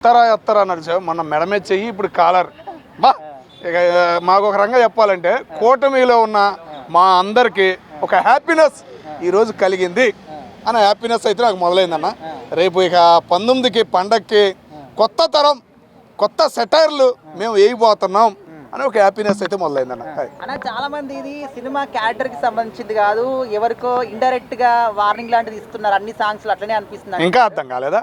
ఎత్తరా నడిచావు మొన్న మెడమే చెయ్యి ఇప్పుడు కాలర్ బా ఇక మాకు ఒక రంగా చెప్పాలంటే కూటమిలో ఉన్న మా అందరికీ ఒక హ్యాపీనెస్ ఈరోజు కలిగింది అన్న హ్యాపీనెస్ అయితే నాకు మొదలైందన్న. రేపు ఇక 19కి పండక్కి కొత్త తరం కొత్త సెటైర్లు మేము వేయబోతున్నాం అని ఒక హ్యాపీనెస్ అయితే మొదలైందన్న. అన్న చాలా మంది ఇది సినిమా క్యారెక్టర్ కి సంబంధించింది కాదు, ఎవరికో ఇండైరెక్ట్ గా వార్నింగ్ లాంటిది ఇస్తున్నారు అన్ని సాంగ్స్ అట్లనే అనిపిస్తుంది. ఇంకా అర్థం కాలేదా?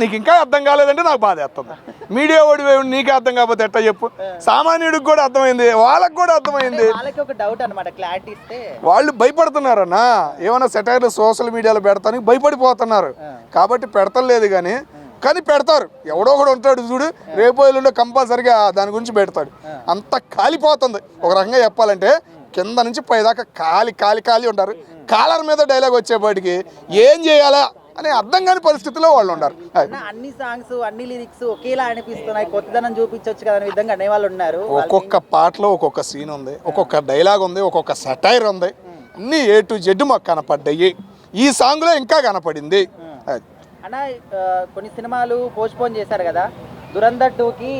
నీకు ఇంకా అర్థం కాలేదంటే నాకు బాధ వేస్తుంది. మీడియా ఓడి నీకే అర్థం కాకపోతే ఎట్లా చెప్పు? సామాన్యుడికి కూడా అర్థమైంది, వాళ్ళకి కూడా అర్థమైంది. వాళ్ళకి ఒక డౌట్ అనమాట, క్లారిటీ ఇస్తే వాళ్ళు భయపడుతున్నారన్నా. ఏమైనా సెటైర్లు సోషల్ మీడియాలో పెడతానికి భయపడిపోతున్నారు కాబట్టి పెడతలేదు. కానీ పెడతారు, ఎవడో ఒకడు ఉంటాడు చూడు, రేపు ఎల్లుండో కంపల్సరిగా దాని గురించి పెడతాడు. అంత కాలిపోతుంది. ఒక రకంగా చెప్పాలంటే కింద నుంచి పైదాకా కాలి కాలి కాలి ఉంటారు. కాలర్ మీద డైలాగ్ వచ్చేపాటికి ఏం చేయాలా అని అర్థం కాని పరిస్థితిలో వాళ్ళు ఉంటారు. అన్ని సాంగ్స్ అన్ని లిరిక్స్ ఒకేలా అనిపిస్తున్నాయి, కొత్తదనం చూపించవచ్చు కదా అనే విధంగా అనేవాళ్ళు ఉన్నారు. ఒక్కొక్క పాటలో ఒక్కొక్క సీన్ ఉంది, ఒక్కొక్క డైలాగ్ ఉంది, ఒక్కొక్క సెటైర్ ఉంది. అన్నీ A to Z మాకు కనపడ్డాయి. ఈ సాంగ్లో ఇంకా కనపడింది. అన్న కొన్ని సినిమాలు పోస్ట్పోన్ చేశారు కదా, దురంధర్ 2కి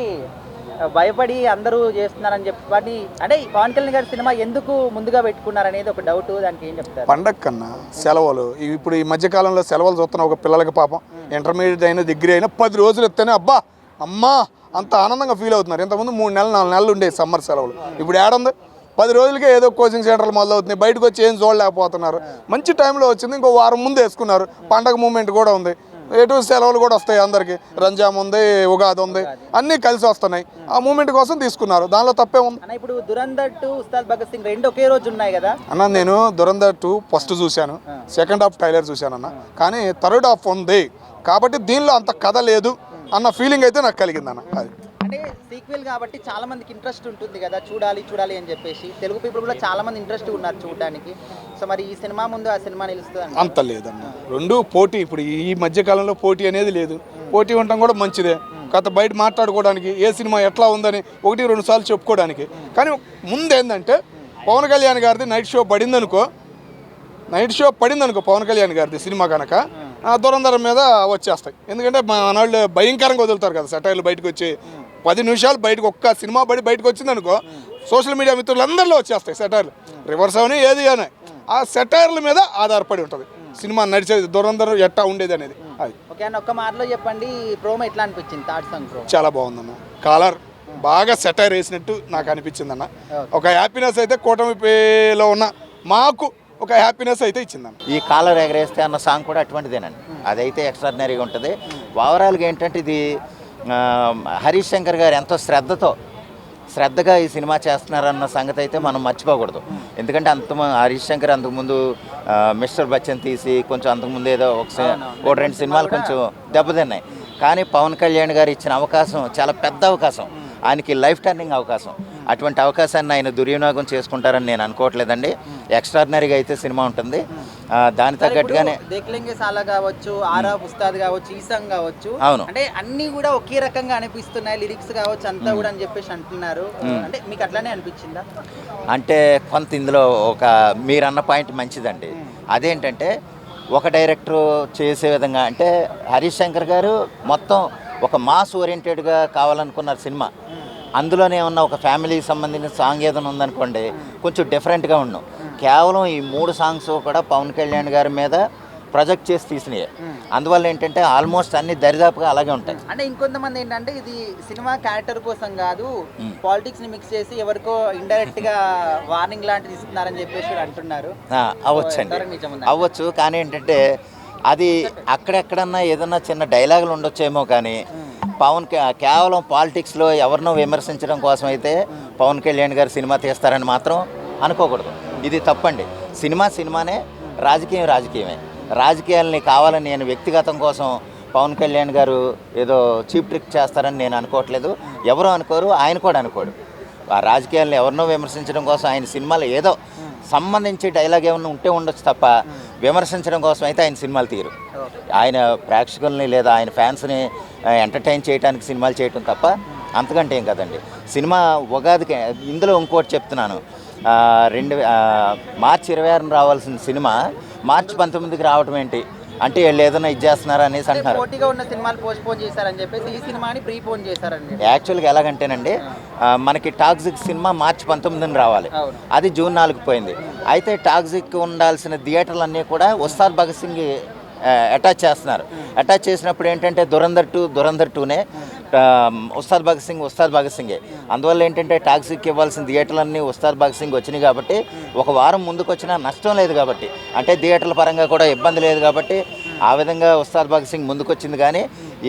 భయపడి అందరూ చేస్తున్నారని చెప్పి, అంటే పవన్ కళ్యాణ్ గారి సినిమా ఎందుకు ముందుగా పెట్టుకున్నారు అనేది ఒక డౌట్, దానికి ఏం చెప్తారు? పండగ కన్నా సెలవులు ఇప్పుడు ఈ మధ్యకాలంలో సెలవులు చూస్తున్న ఒక పిల్లలకి పాపం ఇంటర్మీడియట్ అయినా డిగ్రీ అయినా 10 రోజులు ఎత్తేనే అబ్బా అమ్మా అంత ఆనందంగా ఫీల్ అవుతున్నారు. ఇంతకుముందు 3 నెలలు 4 నెలలు ఉండేవి సమ్మర్ సెలవులు, ఇప్పుడు ఏడుంది 10 రోజులకే ఏదో కోచింగ్ సెంటర్లు మొదలవుతున్నాయి. బయటకు వచ్చి ఏం చూడలేకపోతున్నారు. మంచి టైంలో వచ్చింది, ఇంకో వారం ముందు వేసుకున్నారు. పండగ మూమెంట్ కూడా ఉంది, ఎటు సెలవులు కూడా వస్తాయి అందరికి. రంజాన్ ఉంది, ఉగాది ఉంది, అన్నీ కలిసి వస్తున్నాయి. ఆ మూమెంట్ కోసం తీసుకున్నారు, దానిలో తప్పే ఉంది. ఇప్పుడు దురంధర్ 2 ఉస్తాద్ భగత్ సింగ్ రెండు ఒకే రోజు ఉన్నాయి కదా అన్న. నేను దురంధర్ 2 ఫస్ట్ చూశాను, సెకండ్ హాఫ్ ట్రైలర్ చూశాను అన్న. కానీ థర్డ్ హాఫ్ ఉంది కాబట్టి దీనిలో అంత కథ లేదు అన్న ఫీలింగ్ అయితే నాకు కలిగిందన్న. అది అంటే సీక్వెల్ కాబట్టి చాలా మందికి ఇంట్రెస్ట్ ఉంటుంది కదా, చూడాలి చూడాలి అని చెప్పేసి. తెలుగు పీపుల్ కూడా చాలా మంది ఇంట్రెస్ట్ ఉన్నారు చూడడానికి. సో మరి ఈ సినిమా ముందు ఆ సినిమా నిలుస్తుంది అంత లేదన్న. రెండు పోటీ, ఇప్పుడు ఈ మధ్యకాలంలో పోటీ అనేది లేదు. పోటీ ఉండటం కూడా మంచిదే. కథ బయట మాట్లాడుకోవడానికి ఏ సినిమా ఎట్లా ఉందని 1-2 సార్లు చెప్పుకోవడానికి. కానీ ముందు ఏంటంటే పవన్ కళ్యాణ్ గారిది నైట్ షో పడిందనుకో పవన్ కళ్యాణ్ గారిది సినిమా కనుక దురంధరం మీద వచ్చేస్తాయి. ఎందుకంటే మన భయంకరంగా వదులుతారు కదా సెటైర్లు బయటకు వచ్చి. 10 నిమిషాలు బయటకు ఒక్క సినిమా బయటకు వచ్చిందనుకో సోషల్ మీడియా మిత్రులందరిలో వచ్చేస్తాయి సెటైర్లు. రివర్స్ అవని ఏది అని ఆ సెటైర్ల మీద ఆధారపడి ఉంటుంది సినిమా నడిచేది, దురంధరం ఎట్టా ఉండేది అనేది. అది ఓకే అన్న, ఒక్క మాటలో చెప్పండి, ప్రోమో ఎట్లా అనిపించింది? థర్డ్ సాంగ్ ప్రోమో చాలా బాగుందన్న. కాలర్ బాగా సెటైర్ వేసినట్టు నాకు అనిపించింది అన్న. ఒక హ్యాపీనెస్ అయితే కూటమిలో ఉన్న మాకు ఒక హ్యాపీనెస్ అయితే ఇచ్చిందన్న. ఈ కాలర్ ఎగరేస్తే అన్న సాంగ్ కూడా అటువంటిదేనండి. అదైతే ఎక్స్ట్రాడినరీగా ఉంటుంది. ఓవరాల్గా ఏంటంటే ఇది హరీష్ శంకర్ గారు ఎంతో శ్రద్ధగా ఈ సినిమా చేస్తున్నారన్న సంగతి అయితే మనం మర్చిపోకూడదు. ఎందుకంటే హరీష్ శంకర్ అంతకుముందు మిస్టర్ బచ్చన్ తీసి కొంచెం అంతకుముందు ఏదో ఒక 2 సినిమాలు కొంచెం దెబ్బతిన్నాయి. కానీ పవన్ కళ్యాణ్ గారు ఇచ్చిన అవకాశం చాలా పెద్ద అవకాశం, ఆయనకి లైఫ్ టర్నింగ్ అవకాశం. అటువంటి అవకాశాన్ని ఆయన దుర్వినియోగం చేసుకుంటారని నేను అనుకోవట్లేదండి. ఎక్స్ట్రాడినరీగా అయితే సినిమా ఉంటుంది. దాని తగ్గట్టుగానే దేక్లెంగే సాలా కావచ్చు, ఆర్ఆర్ ఉస్తాద్ కావచ్చు, ఈ సాంగ్ కావచ్చు, అవును, అంటే అన్ని కూడా ఒకే రకంగా అనిపిస్తున్నాయి. లిరిక్స్ కావచ్చు అంతా కూడా అని చెప్పేసి అంటున్నారు. అంటే మీకు అట్లానే అనిపించిందా? అంటే కొంత ఇందులో ఒక మీరన్న పాయింట్ మంచిదండి. అదేంటంటే ఒక డైరెక్టర్ చేసే విధంగా, అంటే హరీష్ శంకర్ గారు మొత్తం ఒక మాస్ ఓరియంటెడ్గా కావాలనుకున్నారు సినిమా. అందులోనే ఉన్న ఒక ఫ్యామిలీకి సంబంధించిన సాంగ్ ఏదైనా ఉందనుకోండి కొంచెం డిఫరెంట్గా ఉన్నాం. కేవలం ఈ 3 సాంగ్స్ కూడా పవన్ కళ్యాణ్ గారి మీద ప్రొజెక్ట్ చేసి తీసినాయి. అందువల్ల ఏంటంటే ఆల్మోస్ట్ అన్ని దరిదాపుగా అలాగే ఉంటాయి. అంటే ఇంకొంతమంది ఏంటంటే ఇది సినిమా క్యారెక్టర్ కోసం కాదు, పాలిటిక్స్ ని మిక్స్ చేసి ఎవరికో ఇండైరెక్ట్ గా వార్నింగ్ లాంటిది ఇస్తున్నారని చెప్పేసి అంటున్నారు. అవ్వచ్చు. కానీ ఏంటంటే అది అక్కడెక్కడన్నా ఏదన్నా చిన్న డైలాగులు ఉండొచ్చేమో, కానీ కేవలం పాలిటిక్స్లో ఎవరినో విమర్శించడం కోసం అయితే పవన్ కళ్యాణ్ గారు సినిమా తీస్తారని మాత్రం అనుకోకూడదు. ఇది తప్పండి. సినిమానే, రాజకీయమే. రాజకీయాలని కావాలని నేను వ్యక్తిగతం కోసం పవన్ కళ్యాణ్ గారు ఏదో చీప్ ట్రిక్ చేస్తారని నేను అనుకోవట్లేదు. ఎవరు అనుకోరు, ఆయన కూడా అనుకోడు. ఆ రాజకీయాలను ఎవరినో విమర్శించడం కోసం ఆయన సినిమాలు ఏదో సంబంధించి డైలాగ్ ఏమన్నా ఉంటే ఉండొచ్చు తప్ప విమర్శించడం కోసం అయితే ఆయన సినిమాలు తీరు. ఆయన ప్రేక్షకుల్ని లేదా ఆయన ఫ్యాన్స్ని ఎంటర్టైన్ చేయడానికి సినిమాలు చేయటం తప్ప అంతకంటే ఏం కదండి. సినిమా ఉగాదికి ఇందులో ఇంకోటి చెప్తున్నాను, మార్చి 26న రావాల్సిన సినిమా మార్చి 19కి రావటం ఏంటి? అంటే వీళ్ళు ఏదైనా ఇది చేస్తున్నారా అనేసి అంటున్నారు. పోటీగా ఉన్న సినిమాలు పోస్ట్ పోన్ చేశారని చెప్పేసి ఈ సినిమాని ప్రీ పోన్ చేశారండి. యాక్చువల్గా ఎలాగంటేనండి, మనకి టాక్సిక్ సినిమా మార్చి 19న రావాలి, అది జూన్ 4 పోయింది. అయితే టాక్సిక్ ఉండాల్సిన థియేటర్లన్నీ కూడా ఉస్తాద్ భగత్ సింగ్ అటాచ్ చేస్తున్నారు. అటాచ్ చేసినప్పుడు ఏంటంటే దురంధర్ 2నే ఉస్తాద్ భగత్ సింగే. అందువల్ల ఏంటంటే టాక్సిక్ ఇవ్వాల్సిన థియేటర్లన్నీ ఉస్తాద్ భగత్ సింగ్ వచ్చినాయి కాబట్టి ఒక వారం ముందుకు వచ్చినా నష్టం లేదు కాబట్టి, అంటే థియేటర్ల పరంగా కూడా ఇబ్బంది లేదు కాబట్టి ఆ విధంగా ఉస్తాద్ భగత్ సింగ్ ముందుకు వచ్చింది. కానీ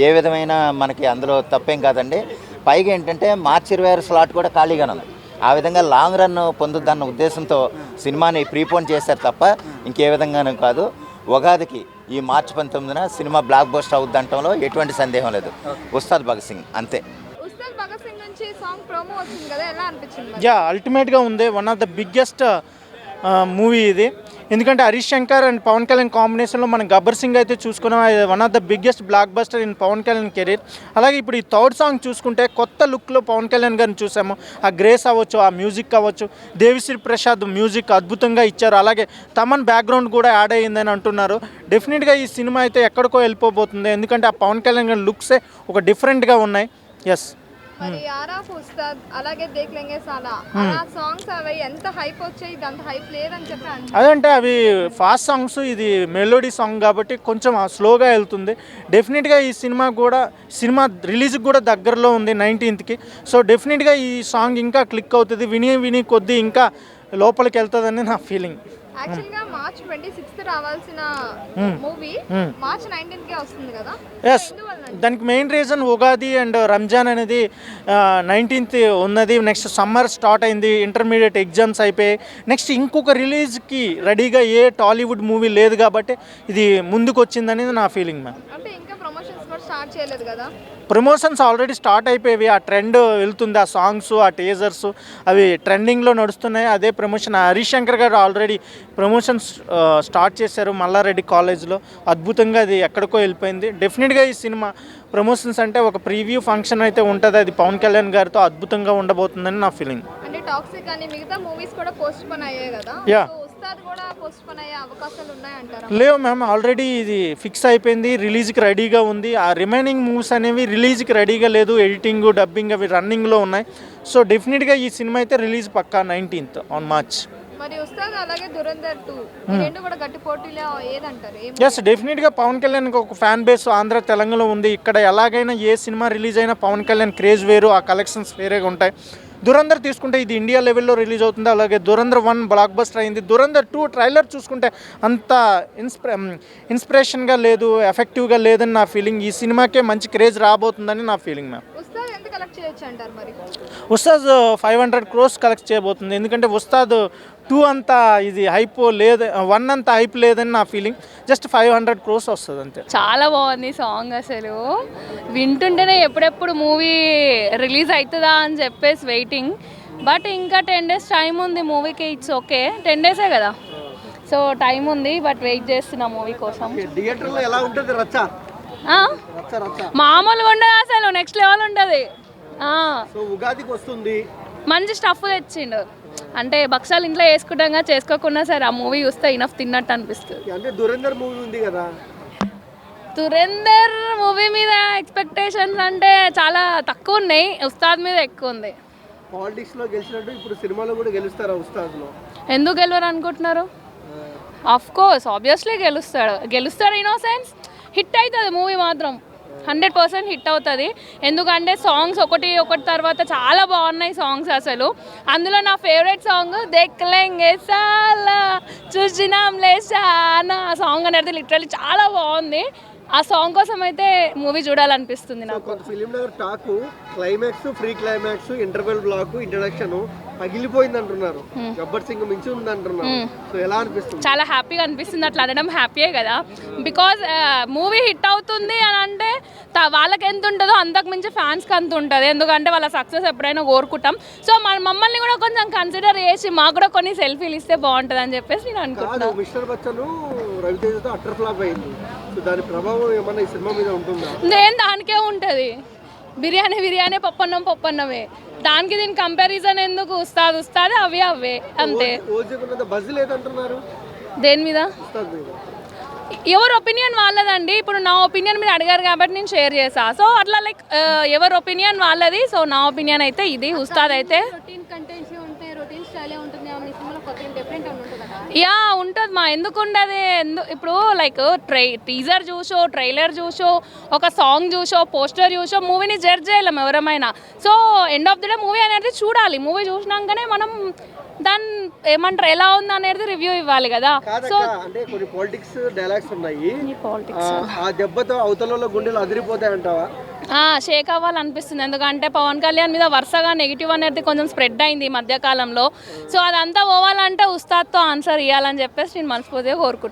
ఏ విధమైన మనకి అందులో తప్పేం కాదండి. పైగా ఏంటంటే మార్చి 26 స్లాట్ కూడా ఖాళీగానే ఉంది. ఆ విధంగా లాంగ్ రన్ పొందుద్దన్న ఉద్దేశంతో సినిమాని ప్రీపోన్ చేశారు తప్ప ఇంకే విధంగానూ కాదు. ఉగాదికి ఈ మార్చి 19న సినిమా బ్లాక్ బస్టర్ అవుద్దంటంలో ఎటువంటి సందేహం లేదు. ఉస్తాద్ భగత్ సింగ్ అంతే. ఉస్తాద్ భగత్ సింగ్ నుంచి సాంగ్ ప్రోమో వచ్చింది కదా, ఎలా అనిపించింది? యా, అల్టిమేట్గా ఉంది. One of the biggest movie ఇది. ఎందుకంటే హరీష్ శంకర్ అండ్ పవన్ కళ్యాణ్ కాంబినేషన్లో మనం గబ్బర్ సింగ్ అయితే చూసుకున్నాం. One of the biggest blockbuster in Pavan Kalyan career. అలాగే ఇప్పుడు ఈ థర్డ్ సాంగ్ చూసుకుంటే కొత్త లుక్లో పవన్ కళ్యాణ్ గారిని చూసాము. ఆ గ్రేస్ అవ్వచ్చు, ఆ మ్యూజిక్ అవ్వచ్చు, దేవిశ్రీ ప్రసాద్ మ్యూజిక్ అద్భుతంగా ఇచ్చారు. అలాగే తమన్ బ్యాక్గ్రౌండ్ కూడా యాడ్ అయ్యిందని అంటున్నారు. డెఫినెట్గా ఈ సినిమా అయితే ఎక్కడికో వెళ్ళిపోబోతుంది. ఎందుకంటే ఆ పవన్ కళ్యాణ్ గారి లుక్సే ఒక డిఫరెంట్గా ఉన్నాయి. ఎస్. మరి ఆర్ఆఫ్ ఉస్తాద్ అలాగే దేఖ్ లెంగే సాలా అలా సాంగ్స్ అవి ఎంత హైప్ వచ్చాయి, ఇది అంత హైప్ లేదని చెప్పి అదంటే అవి ఫాస్ట్ సాంగ్స్, ఇది మెలోడీ సాంగ్ కాబట్టి కొంచెం స్లోగా వెళ్తుంది. డెఫినెట్గా ఈ సినిమా రిలీజ్కి కూడా దగ్గరలో ఉంది 19th. సో డెఫినెట్గా ఈ సాంగ్ ఇంకా క్లిక్ అవుతుంది. విని కొద్దీ ఇంకా లోపలికి వెళ్తుందని నా ఫీలింగ్. యాక్చువల్గా మార్చ్ 26th రావాల్సిన మూవీ మార్చ్ 19th వస్తుంది కదా. ఎస్, దానికి main reason Ugadi and Ramzan అనేది 19th ఉన్నది. నెక్స్ట్ సమ్మర్ స్టార్ట్ అయింది, ఇంటర్మీడియట్ ఎగ్జామ్స్ అయిపోయాయి. నెక్స్ట్ ఇంకొక రిలీజ్కి రెడీగా ఏ టాలీవుడ్ మూవీ లేదు కాబట్టి ఇది ముందుకు వచ్చిందనేది నా ఫీలింగ్ మ్యామ్. అంటే ఇంకా ప్రమోషన్స్ కూడా స్టార్ట్ చేయలేదు కదా. ప్రమోషన్స్ ఆల్రెడీ స్టార్ట్ అయిపోయేవి. ఆ ట్రెండ్ వెళ్తుంది. ఆ సాంగ్స్, ఆ టీజర్స్ అవి ట్రెండింగ్లో నడుస్తున్నాయి. అదే ప్రమోషన్ హరీష్ శంకర్ గారు ఆల్రెడీ ప్రమోషన్స్ స్టార్ట్ చేశారు మల్లారెడ్డి కాలేజ్లో. అద్భుతంగా అది ఎక్కడికో వెళ్ళిపోయింది. డెఫినెట్గా ఈ సినిమా ప్రమోషన్స్ అంటే ఒక ప్రీవ్యూ ఫంక్షన్ అయితే ఉంటుంది. అది పవన్ కళ్యాణ్ గారితో అద్భుతంగా ఉండబోతుందని నా ఫీలింగ్. అంటే టాక్సిక్ అని మిగతా మూవీస్ కూడా పోస్ట్ పోన్ అయ్యాయి కదా. యా, ఉస్తాద్ కూడా పోస్ట్ పోన్ అయ్యే అవకాశాలు ఉన్నాయంటారా? లేవు మ్యామ్, ఆల్రెడీ ఇది ఫిక్స్ అయిపోయింది. రిలీజ్కి రెడీగా ఉంది. ఆ రిమైనింగ్ మూవ్స్ అనేవి రిలీజ్కి రెడీగా లేదు. ఎడిటింగ్, డబ్బింగ్ అవి రన్నింగ్లో ఉన్నాయి. సో డెఫినెట్గా ఈ సినిమా అయితే release Pakka 19th on March. మరి ఉస్తాద్ అలాగే దురంధర్ 2 ఈ రెండు కూడా గట్టి పోటీలో ఏదంటారు? ఎస్, డెఫినెట్గా పవన్ కళ్యాణ్కి ఒక ఫ్యాన్ బేస్ ఆంధ్ర తెలంగాణలో ఉంది. ఇక్కడ ఎలాగైనా ఏ సినిమా రిలీజ్ అయినా పవన్ కళ్యాణ్ క్రేజ్ వేరు, ఆ కలెక్షన్స్ వేరేగా ఉంటాయి. దురంధర్ తీసుకుంటే ఇది ఇండియా లెవెల్లో రిలీజ్ అవుతుంది. అలాగే దురంధర్ 1 బ్లాక్ బస్టర్ అయింది. దురంధర్ 2 ట్రైలర్ చూసుకుంటే అంత ఇన్స్పిరేషన్గా లేదు, ఎఫెక్టివ్గా లేదని నా ఫీలింగ్. ఈ సినిమాకే మంచి క్రేజ్ రాబోతుందని నా ఫీలింగ్ మ్యామ్. ఉస్తాద్ ఎంత కలెక్ట్ చేయొచ్చు అంటారు మరి? ఉస్తాద్ 500 crores కలెక్ట్ చేయబోతుంది. ఎందుకంటే ఉస్తాద్ 2 అంతా ఇది హైప్ లేదు, 1 అంతా హైప్ లేదని నా ఫీలింగ్. జస్ట్ 500 crores వస్తుంది అంతే. చాలా బాగుంది సాంగ్. అసలు వింటుంటేనే ఎప్పుడెప్పుడు మూవీ రిలీజ్ అవుతుందా అని చెప్పేసి వెయిటింగ్. బట్ ఇంకా 10 days టైం ఉంది మూవీకి. ఇట్స్ ఓకే, 10 days కదా, సో టైం ఉంది. బట్ వెయిట్ చేస్తున్నా మూవీ కోసం. థియేటర్లో ఎలా ఉంటుంది రచ్చ? మామూలుగా ఉండదు అసలు, నెక్స్ట్ లెవెల్ ఉంటుంది. సో ఉగాదికి వస్తుంది, మంచి స్టఫ్ తెచ్చిండు. అంటే భక్షాలు ఇంట్లో వేసుకుంటాం, చేసుకోకుండా సరే ఆ మూవీ చూస్తే ఇనఫ్ తిన్నట్టు అనిపిస్తుంది. అంటే దురంధర్ మూవీ ఉంది కదా, దురంధర్ మూవీ మీద ఎక్స్పెక్టేషన్స్ అంటే చాలా తక్కువ ఉన్నాయి, ఉస్తాద్ మీద ఎక్కువ ఉంది. పాలిటిక్స్లో గెలిచినట్టు ఇప్పుడు సినిమాలో కూడా గెలుస్తారా ఉస్తాద్లో? ఎందుకు గెలవరు అనుకుంటున్నారు? ఆఫ్ కోర్స్ ఆబ్వియస్లీ గెలుస్తాడు ఇన్ సెన్స్. హిట్ అవుతుంది మూవీ మాత్రం, 100% హిట్ అవుతుంది. ఎందుకంటే సాంగ్స్ ఒకటి తర్వాత చాలా బాగున్నాయి సాంగ్స్ అసలు. అందులో నా ఫేవరెట్ సాంగ్ దేఖ్ లెంగే సాలా చూసినాం లే సానా ఆ సాంగ్ అనేది లిటరల్లీ చాలా బాగుంది. ఆ సాంగ్ కోసం అయితే మూవీ చూడాలనిపిస్తుంది నాకు. Film Nagar talk climax, pre climax, interval block, introduction పగిలిపోయింది అంటున్నారు. గబ్బర్ సింగ్ మించి ఉంది అంటున్నారు. సో ఎలా అనిపిస్తుంది? చాలా హ్యాపీగా అనిపిస్తుంది. అట్లా అనడం హ్యాపీయే కదా, బికాజ్ మూవీ హిట్ అవుతుంది అని అంటే వాళ్ళకి ఎంత ఉంటుందో అంతకు మించి ఫ్యాన్స్కి అంత ఉంటుంది. ఎందుకంటే వాళ్ళ సక్సెస్ ఎప్పుడైనా కోరుకుంటాం. సో మమ్మల్ని కూడా కొంచెం కన్సిడర్ చేసి మాకు కూడా కొన్ని సెల్ఫీలు ఇస్తే బాగుంటుంది అని చెప్పేసి నేను అనుకుంటున్నాను. మిస్టర్ బచ్చన్ రవితేజతో అట్టర్ ఫ్లాప్ అయింది. సో దాని ప్రభావం ఏమన్నా ఈ సినిమా మీద ఉంటుందా? నేను దానికే ఉంటుంది. బిర్యానీ పప్పన్నమే. దానికి దీని కంపారిజన్ ఎందుకు? ఉస్తాద్ అవే అంతే. బజ్ లేదంటున్నారు దేని మీద? ఎవరి ఒపీనియన్ వాళ్ళదండి. ఇప్పుడు నా ఒపీనియన్ మీరు అడిగారు కాబట్టి నేను షేర్ చేసా. సో అట్లా లైక్ ఎవరి ఒపీనియన్ వాళ్ళది. సో నా ఒపీనియన్ అయితే ఇది. ఉస్తాద్ అయితే రొటీన్ కంటెంట్స్ ఉంటాయి, రొటీన్ స్టైలే ఉంటుంది. మీ సినిమాలో కొత్త డిఫరెంట్ ఉంటుంది కదా. యా ఉంటుంది మా, ఎందుకు ఉండదు. ఇప్పుడు లైక్ టీజర్ చూసో, ట్రైలర్ చూసో, ఒక సాంగ్ చూసో, పోస్టర్ చూసో మూవీని జడ్జ్ చేయలేము ఎవరమైనా. So end of the day movie అనేది చూడాలి. మూవీ చూసినాకనే మనం దాని ఏమంటారు ఎలా ఉంది అనేది రివ్యూ ఇవ్వాలి కదా. సో అంటే కొన్ని పాలిటిక్స్ డైలాగ్స్ ఉన్నాయి, పాలిటిక్స్ ఆ దెబ్బతో అవతల గుండెలు అదిరిపోతాయి అంటావా? షేక్ అవ్వాలనిపిస్తుంది. ఎందుకంటే పవన్ కళ్యాణ్ మీద వరుసగా నెగిటివ్ అనేది కొంచెం స్ప్రెడ్ అయింది ఈ మధ్యకాలంలో. సో అదంతా పోవాలంటే ఉస్తాద్తో ఆన్సర్ ఇవ్వాలని చెప్పేసి నేను మనస్ఫూర్తిగా కోరుకుంటున్నాను.